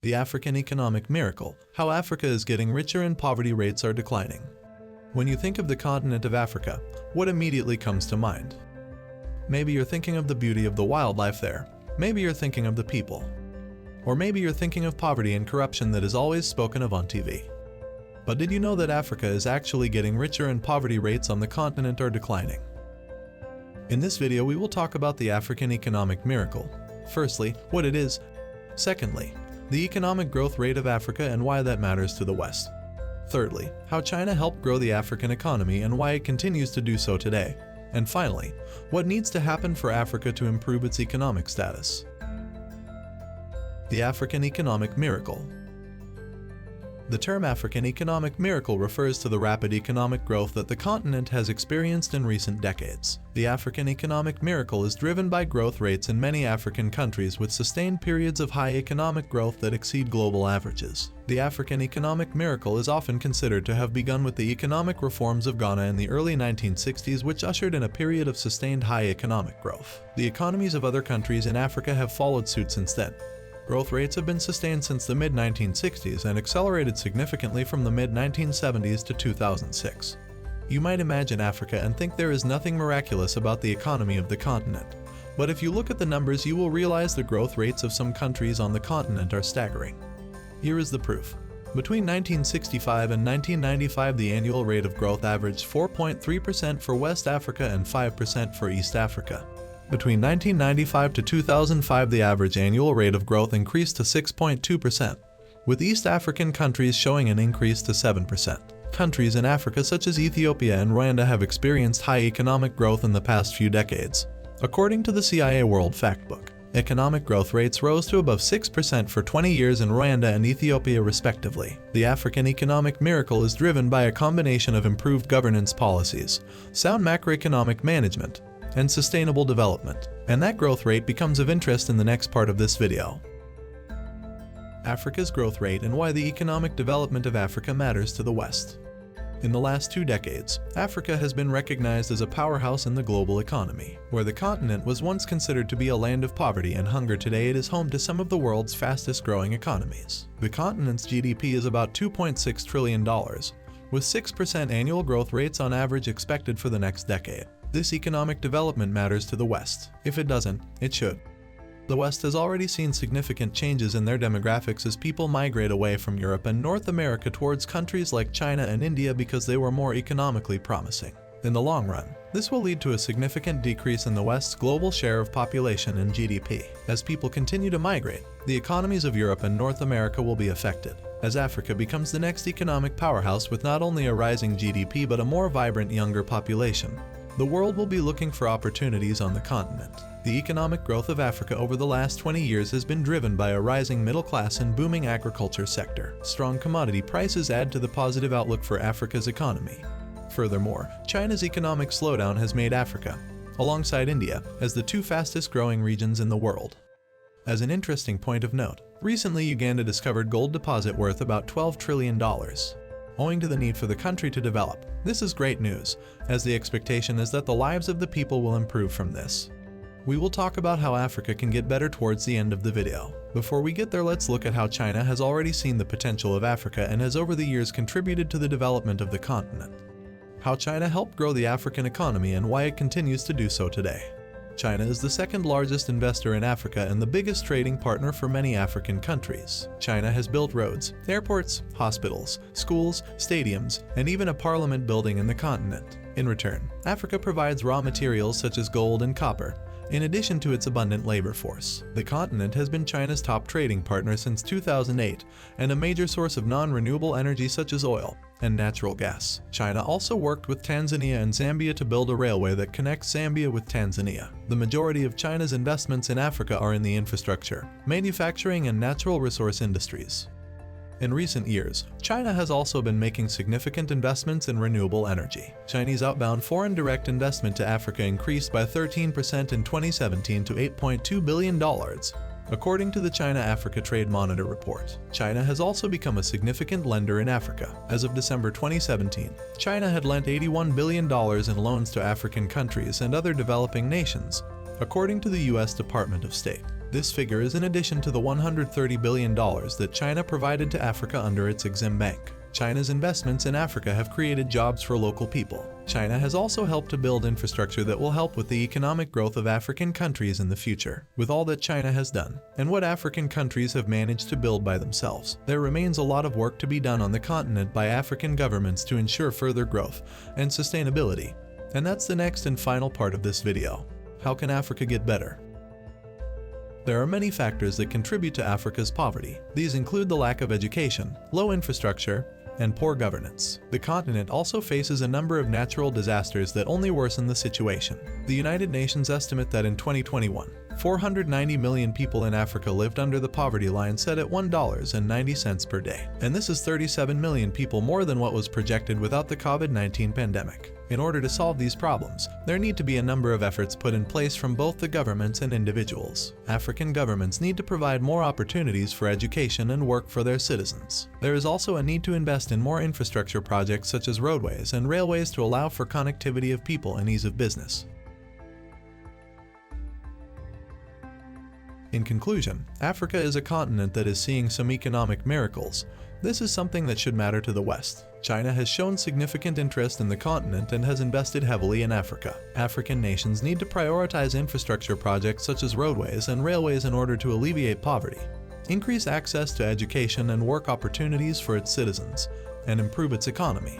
The African Economic Miracle: How Africa is Getting Richer and Poverty Rates Are Declining. When you think of the continent of Africa, what immediately comes to mind? Maybe you're thinking of the beauty of the wildlife there. Maybe you're thinking of the people. Or maybe you're thinking of poverty and corruption that is always spoken of on TV. But did you know that Africa is actually getting richer and poverty rates on the continent are declining? In this video, we will talk about the African Economic Miracle. Firstly, what it is. Secondly, the economic growth rate of Africa and why that matters to the West. Thirdly, how China helped grow the African economy and why it continues to do so today. And finally, what needs to happen for Africa to improve its economic status. The African Economic Miracle. The term African Economic Miracle refers to the rapid economic growth that the continent has experienced in recent decades. The African Economic Miracle is driven by growth rates in many African countries with sustained periods of high economic growth that exceed global averages. The African Economic Miracle is often considered to have begun with the economic reforms of Ghana in the early 1960s, which ushered in a period of sustained high economic growth. The economies of other countries in Africa have followed suit since then. Growth rates have been sustained since the mid-1960s and accelerated significantly from the mid-1970s to 2006. You might imagine Africa and think there is nothing miraculous about the economy of the continent. But if you look at the numbers, you will realize the growth rates of some countries on the continent are staggering. Here is the proof. Between 1965 and 1995, the annual rate of growth averaged 4.3% for West Africa and 5% for East Africa. Between 1995 to 2005, the average annual rate of growth increased to 6.2%, with East African countries showing an increase to 7%. Countries in Africa such as Ethiopia and Rwanda have experienced high economic growth in the past few decades. According to the CIA World Factbook, economic growth rates rose to above 6% for 20 years in Rwanda and Ethiopia respectively. The African Economic Miracle is driven by a combination of improved governance policies, sound macroeconomic management, and sustainable development. And that growth rate becomes of interest in the next part of this video. Africa's growth rate and why the economic development of Africa matters to the West. In the last 2 decades, Africa has been recognized as a powerhouse in the global economy. Where the continent was once considered to be a land of poverty and hunger, today it is home to some of the world's fastest growing economies. The continent's GDP is about $2.6 trillion, with 6% annual growth rates on average expected for the next decade. This economic development matters to the West. If it doesn't, it should. The West has already seen significant changes in their demographics as people migrate away from Europe and North America towards countries like China and India because they were more economically promising. In the long run, this will lead to a significant decrease in the West's global share of population and GDP. As people continue to migrate, the economies of Europe and North America will be affected, as Africa becomes the next economic powerhouse with not only a rising GDP but a more vibrant younger population. The world will be looking for opportunities on the continent. The economic growth of Africa over the last 20 years has been driven by a rising middle class and booming agriculture sector. Strong commodity prices add to the positive outlook for Africa's economy. Furthermore, China's economic slowdown has made Africa, alongside India, as the 2 fastest growing regions in the world. As an interesting point of note, recently Uganda discovered gold deposit worth about $12 trillion. Owing to the need for the country to develop, this is great news, as the expectation is that the lives of the people will improve from this. We will talk about how Africa can get better towards the end of the video. Before we get there, let's look at how China has already seen the potential of Africa and has over the years contributed to the development of the continent. How China helped grow the African economy and why it continues to do so today. China is the second largest investor in Africa and the biggest trading partner for many African countries. China has built roads, airports, hospitals, schools, stadiums, and even a parliament building in the continent. In return, Africa provides raw materials such as gold and copper, in addition to its abundant labor force. The continent has been China's top trading partner since 2008 and a major source of non-renewable energy such as oil and natural gas. China also worked with Tanzania and Zambia to build a railway that connects Zambia with Tanzania. The majority of China's investments in Africa are in the infrastructure, manufacturing, and natural resource industries. In recent years, China has also been making significant investments in renewable energy. Chinese outbound foreign direct investment to Africa increased by 13% in 2017 to $8.2 billion. According to the China-Africa Trade Monitor report, China has also become a significant lender in Africa. As of December 2017, China had lent $81 billion in loans to African countries and other developing nations, according to the U.S. Department of State. This figure is in addition to the $130 billion that China provided to Africa under its Exim Bank. China's investments in Africa have created jobs for local people. China has also helped to build infrastructure that will help with the economic growth of African countries in the future. With all that China has done, and what African countries have managed to build by themselves, there remains a lot of work to be done on the continent by African governments to ensure further growth and sustainability. And that's the next and final part of this video. How can Africa get better? There are many factors that contribute to Africa's poverty. These include the lack of education, low infrastructure, and poor governance. The continent also faces a number of natural disasters that only worsen the situation. The United Nations estimate that in 2021, 490 million people in Africa lived under the poverty line set at $1.90 per day. And this is 37 million people more than what was projected without the COVID-19 pandemic. In order to solve these problems, there need to be a number of efforts put in place from both the governments and individuals. African governments need to provide more opportunities for education and work for their citizens. There is also a need to invest in more infrastructure projects such as roadways and railways to allow for connectivity of people and ease of business. In conclusion, Africa is a continent that is seeing some economic miracles. This is something that should matter to the West. China has shown significant interest in the continent and has invested heavily in Africa. African nations need to prioritize infrastructure projects such as roadways and railways in order to alleviate poverty, increase access to education and work opportunities for its citizens, and improve its economy.